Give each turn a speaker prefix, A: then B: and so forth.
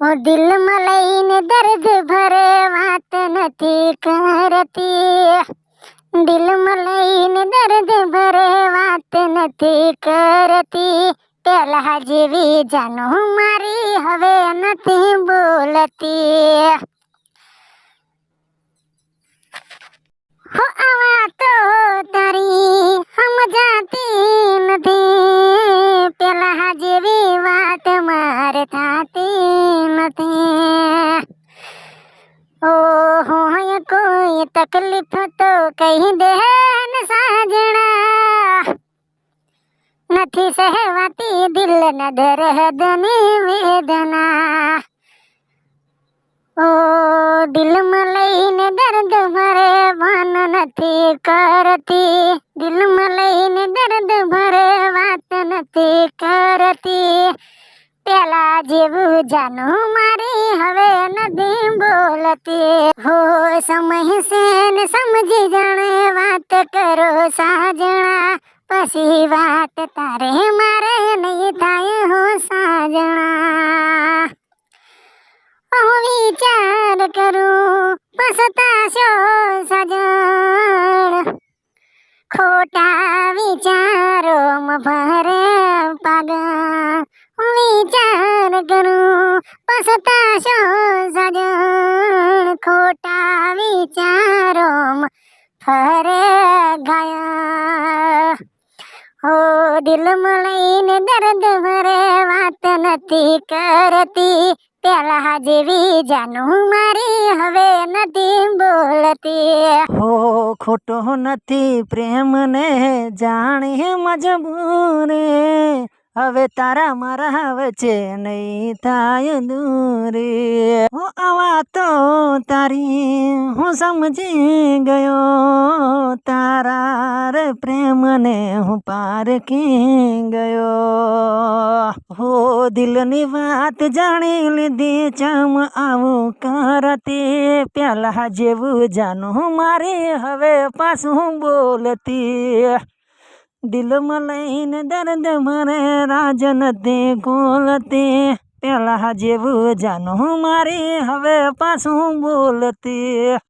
A: ओ दिल में लईने दर्द भरे वात नथी करती। दिल में लईने दर्द भरे वात नथी करती। पेला जेवी जानो मारी हवे नथी बोलती। हो आवा तो तारी समजाती नथी। पेला जेवी वात मारे थाती नथी। ओ होय कोई तकलीफ तो कही दे न साजना। नथी सहवाती दिल न दर्दनी वेदना। ओ दिल में लईने दर्द भरे भान नथी करती। दिल में लईने दर्द भरे वात नथी करती। पेला जेवू जानो मारी हवे नथी बोलती। हो समय से न समझी जाने वात करो साजना। पसी वात तारे मारे नहीं थाय हो साजना। विचार करूं पछताशो सजन। खोटा विचारों में भरे पागल। विचार करूं पछताशो सजन। खोटा विचारों में भरे घायल। हो दिल में लईने दर्द भरे वात नथी करती। पेला जेवी जानो मारी हवे नथी बोलती।
B: हो खोटो नथी प्रेम ने जाने मजबूरे। हवे तारा मारा वच्चे नहीं थाय दूरे। हो आवा तो तारी हूँ समझी गयो। तारा रे प्रेम ने हूँ पार की गयो। हो दिलनी बात जानी लीधी चम आवू करती। पेला जेवू जानो मारी हवे पासू बोलती। दिल में लईने दर्द भरे राज नथी खोलती। पेला जेवू जानो मारी हवे पासू बोलती।